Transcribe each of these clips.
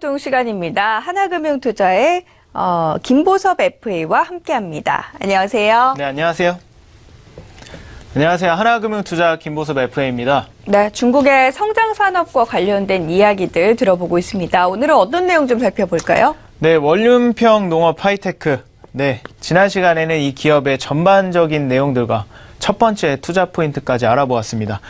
경제소통 시간입니다. 하나금융투자의 김보섭 FA와 함께합니다. 안녕하세요. 네, 안녕하세요. 안녕하세요. 하나금융투자 김보섭 FA입니다. 네, 중국의 성장산업과 관련된 이야기들 들어보고 있습니다. 오늘은 어떤 내용 좀 살펴볼까요? 네, 원륜평 농업 하이테크. 네, 지난 시간에는 이 기업의 전반적인 내용들과 첫 번째 투자 포인트까지 알아보았습니다.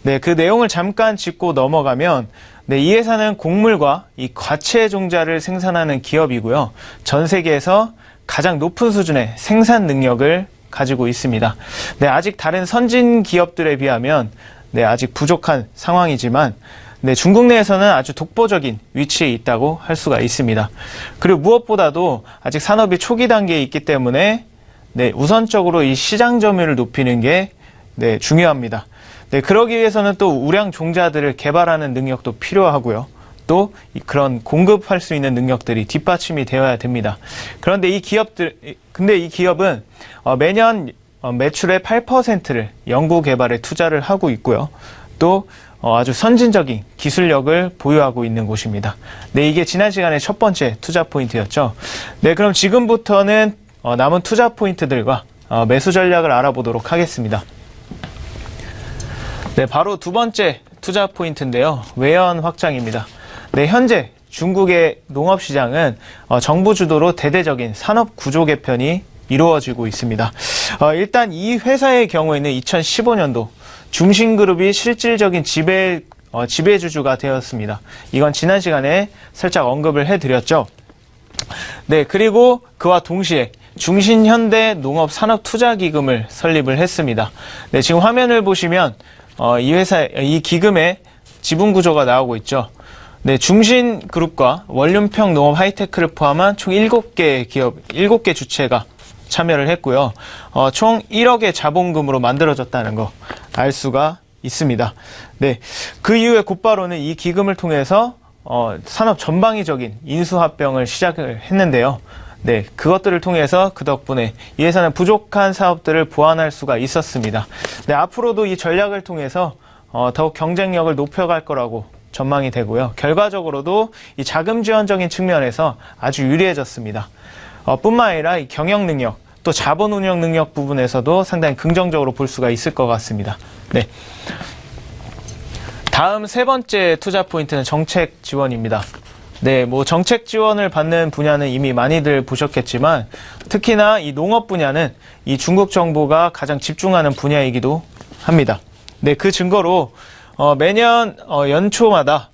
네, 그 내용을 잠깐 짚고 넘어가면 네, 이 회사는 곡물과 이 과채 종자를 생산하는 기업이고요. 전 세계에서 가장 높은 수준의 생산 능력을 가지고 있습니다. 네, 아직 다른 선진 기업들에 비하면 네, 아직 부족한 상황이지만 네, 중국 내에서는 아주 독보적인 위치에 있다고 할 수가 있습니다. 그리고 무엇보다도 아직 산업이 초기 단계에 있기 때문에 네, 우선적으로 이 시장 점유율을 높이는 게 네, 중요합니다. 네, 그러기 위해서는 또 우량 종자들을 개발하는 능력도 필요하고요. 또 그런 공급할 수 있는 능력들이 뒷받침이 되어야 됩니다. 그런데 이 기업은 매년 매출의 8%를 연구 개발에 투자를 하고 있고요. 또 아주 선진적인 기술력을 보유하고 있는 곳입니다. 네, 이게 지난 시간에 첫 번째 투자 포인트였죠. 네, 그럼 지금부터는 남은 투자 포인트들과 매수 전략을 알아보도록 하겠습니다. 네, 바로 두 번째 투자 포인트인데요. 외연 확장입니다. 네, 현재 중국의 농업시장은 정부 주도로 대대적인 산업 구조 개편이 이루어지고 있습니다. 일단 이 회사의 경우에는 2015년도 중신그룹이 실질적인 지배주주가 되었습니다. 이건 지난 시간에 살짝 언급을 해드렸죠. 네, 그리고 그와 동시에 중신현대 농업산업투자기금을 설립을 했습니다. 네, 지금 화면을 보시면 이 기금의 지분 구조가 나오고 있죠. 네, 중신그룹과 원륜평 농업 하이테크를 포함한 총 7개 기업, 7개 주체가 참여를 했고요. 총 1억의 자본금으로 만들어졌다는 거 알 수가 있습니다. 네, 그 이후에 곧바로는 이 기금을 통해서 산업 전방위적인 인수합병을 시작을 했는데요. 네, 그것들을 통해서 그 덕분에 이 회사는 부족한 사업들을 보완할 수가 있었습니다. 네, 앞으로도 이 전략을 통해서 더욱 경쟁력을 높여갈 거라고 전망이 되고요. 결과적으로도 이 자금 지원적인 측면에서 아주 유리해졌습니다. 뿐만 아니라 이 경영 능력, 또 자본 운영 능력 부분에서도 상당히 긍정적으로 볼 수가 있을 것 같습니다. 네. 다음 세 번째 투자 포인트는 정책 지원입니다. 네, 정책 지원을 받는 분야는 이미 많이들 보셨겠지만 특히나 이 농업 분야는 이 중국 정부가 가장 집중하는 분야이기도 합니다. 네, 그 증거로 매년 연초마다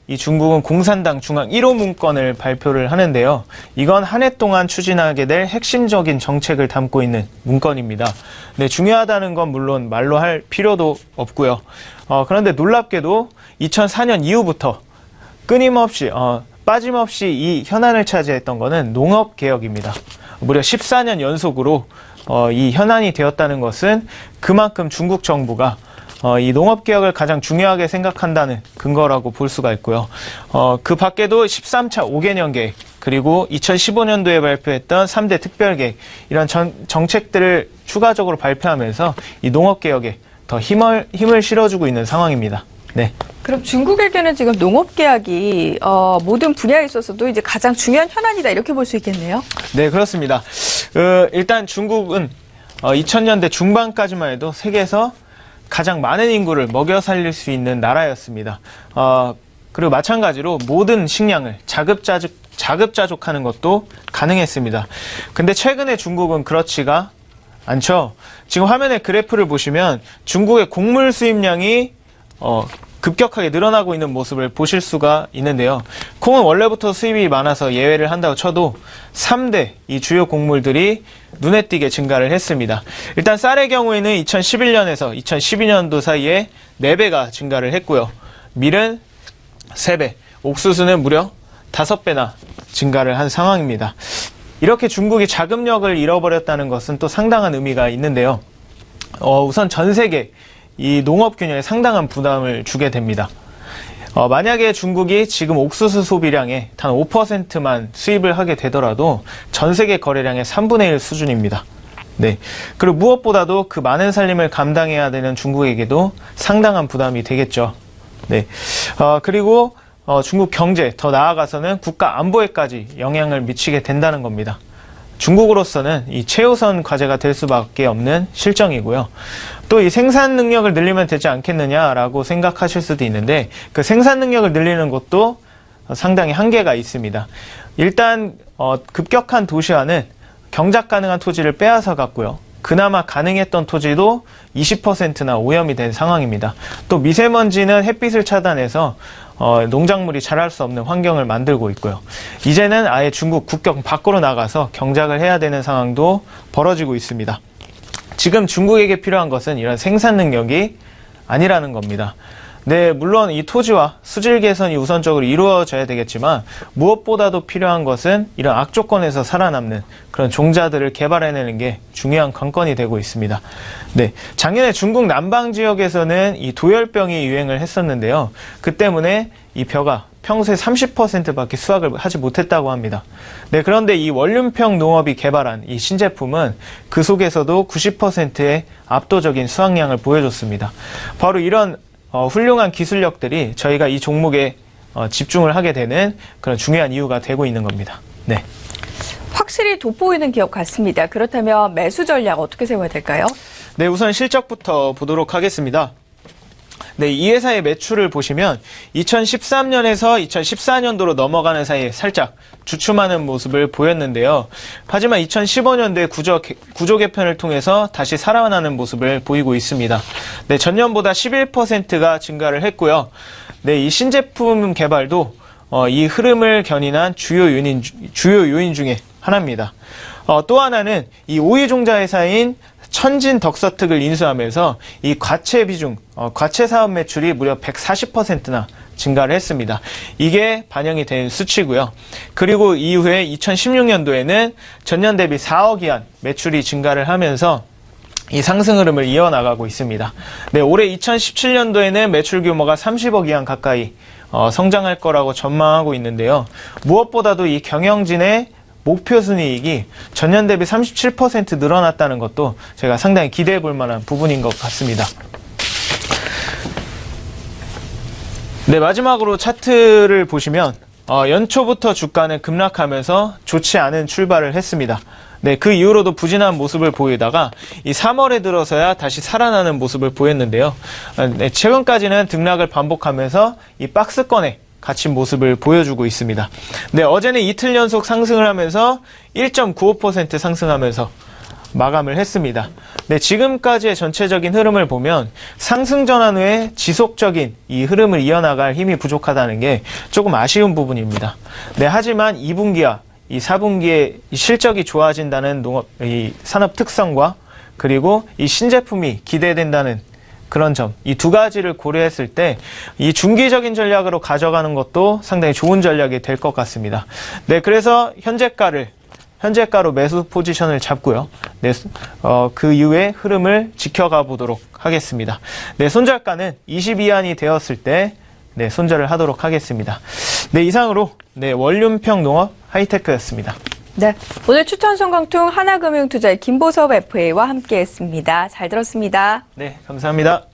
이 중국은 공산당 중앙 1호 문건을 발표를 하는데요. 이건 한 해 동안 추진하게 될 핵심적인 정책을 담고 있는 문건입니다. 네, 중요하다는 건 물론 말로 할 필요도 없고요. 그런데 놀랍게도 2004년 이후부터 끊임없이 빠짐없이 이 현안을 차지했던 것은 농업개혁입니다. 무려 14년 연속으로 이 현안이 되었다는 것은 그만큼 중국 정부가 이 농업개혁을 가장 중요하게 생각한다는 근거라고 볼 수가 있고요. 그 밖에도 13차 5개년 계획, 그리고 2015년도에 발표했던 3대 특별계획, 이런 정책들을 추가적으로 발표하면서 이 농업개혁에 더 힘을 실어주고 있는 상황입니다. 네. 그럼 중국에게는 지금 농업개혁이 모든 분야에 있어서도 이제 가장 중요한 현안이다, 이렇게 볼 수 있겠네요. 네, 그렇습니다. 일단 중국은 2000년대 중반까지만 해도 세계에서 가장 많은 인구를 먹여 살릴 수 있는 나라였습니다. 그리고 마찬가지로 모든 식량을 자급자족하는 것도 가능했습니다. 근데 최근에 중국은 그렇지가 않죠. 지금 화면에 그래프를 보시면 중국의 곡물 수입량이 급격하게 늘어나고 있는 모습을 보실 수가 있는데요. 콩은 원래부터 수입이 많아서 예외를 한다고 쳐도 3대 이 주요 곡물들이 눈에 띄게 증가를 했습니다. 일단 쌀의 경우에는 2011년에서 2012년도 사이에 4배가 증가를 했고요. 밀은 3배, 옥수수는 무려 5배나 증가를 한 상황입니다. 이렇게 중국이 자금력을 잃어버렸다는 것은 또 상당한 의미가 있는데요. 우선 전 세계 이 농업 균형에 상당한 부담을 주게 됩니다. 만약에 중국이 지금 옥수수 소비량의 단 5%만 수입을 하게 되더라도 전 세계 거래량의 3분의 1 수준입니다. 네. 그리고 무엇보다도 그 많은 살림을 감당해야 되는 중국에게도 상당한 부담이 되겠죠. 네. 그리고 중국 경제, 더 나아가서는 국가 안보에까지 영향을 미치게 된다는 겁니다. 중국으로서는 이 최우선 과제가 될 수밖에 없는 실정이고요. 또 이 생산 능력을 늘리면 되지 않겠느냐라고 생각하실 수도 있는데 그 생산 능력을 늘리는 것도 상당히 한계가 있습니다. 일단 급격한 도시화는 경작 가능한 토지를 빼앗아 갔고요. 그나마 가능했던 토지도 20%나 오염이 된 상황입니다. 또 미세먼지는 햇빛을 차단해서 농작물이 자랄 수 없는 환경을 만들고 있고요. 이제는 아예 중국 국경 밖으로 나가서 경작을 해야 되는 상황도 벌어지고 있습니다. 지금 중국에게 필요한 것은 이런 생산 능력이 아니라는 겁니다. 네, 물론 이 토지와 수질 개선이 우선적으로 이루어져야 되겠지만 무엇보다도 필요한 것은 이런 악조건에서 살아남는 그런 종자들을 개발해내는 게 중요한 관건이 되고 있습니다. 네, 작년에 중국 남방 지역에서는 이 도열병이 유행을 했었는데요. 그 때문에 이 벼가 평소에 30%밖에 수확을 하지 못했다고 합니다. 네, 그런데 이 원룸형 농업이 개발한 이 신제품은 그 속에서도 90%의 압도적인 수확량을 보여줬습니다. 바로 이런 훌륭한 기술력들이 저희가 이 종목에 집중을 하게 되는 그런 중요한 이유가 되고 있는 겁니다. 네. 확실히 돋보이는 기업 같습니다. 그렇다면 매수 전략 어떻게 세워야 될까요? 네, 우선 실적부터 보도록 하겠습니다. 네, 이 회사의 매출을 보시면 2013년에서 2014년도로 넘어가는 사이에 살짝 주춤하는 모습을 보였는데요. 하지만 2015년도에 구조 개편을 통해서 다시 살아나는 모습을 보이고 있습니다. 네, 전년보다 11%가 증가를 했고요. 네, 이 신제품 개발도 이 흐름을 견인한 주요 요인 중에 하나입니다. 또 하나는 이 오이 종자 회사인 천진 덕서특을 인수하면서 이 과체 비중, 과체 사업 매출이 무려 140%나 증가를 했습니다. 이게 반영이 된 수치고요. 그리고 이후에 2016년도에는 전년 대비 4억 이한 매출이 증가를 하면서 이 상승 흐름을 이어나가고 있습니다. 네, 올해 2017년도에는 매출 규모가 30억 이한 가까이 성장할 거라고 전망하고 있는데요. 무엇보다도 이 경영진의 목표 순이익이 전년 대비 37% 늘어났다는 것도 제가 상당히 기대해 볼 만한 부분인 것 같습니다. 네, 마지막으로 차트를 보시면 연초부터 주가는 급락하면서 좋지 않은 출발을 했습니다. 네, 그 이후로도 부진한 모습을 보이다가 이 3월에 들어서야 다시 살아나는 모습을 보였는데요. 네, 최근까지는 등락을 반복하면서 이 박스권에 갇힌 모습을 보여주고 있습니다. 네, 어제는 이틀 연속 상승을 하면서 1.95% 상승하면서 마감을 했습니다. 네, 지금까지의 전체적인 흐름을 보면 상승 전환 후에 지속적인 이 흐름을 이어나갈 힘이 부족하다는 게 조금 아쉬운 부분입니다. 네, 하지만 2분기와 이 4분기에 이 실적이 좋아진다는 이 산업 특성과 그리고 이 신제품이 기대된다는 그런 점, 이 두 가지를 고려했을 때 이 중기적인 전략으로 가져가는 것도 상당히 좋은 전략이 될 것 같습니다. 네, 그래서 현재가로 매수 포지션을 잡고요. 네, 그 이후에 흐름을 지켜가 보도록 하겠습니다. 네, 손절가는 22안이 되었을 때 네, 손절을 하도록 하겠습니다. 네, 이상으로 네, 원룸평 농업 하이테크였습니다. 네, 오늘 추천 성광통 하나금융투자의 김보섭 FA와 함께했습니다. 잘 들었습니다. 네, 감사합니다.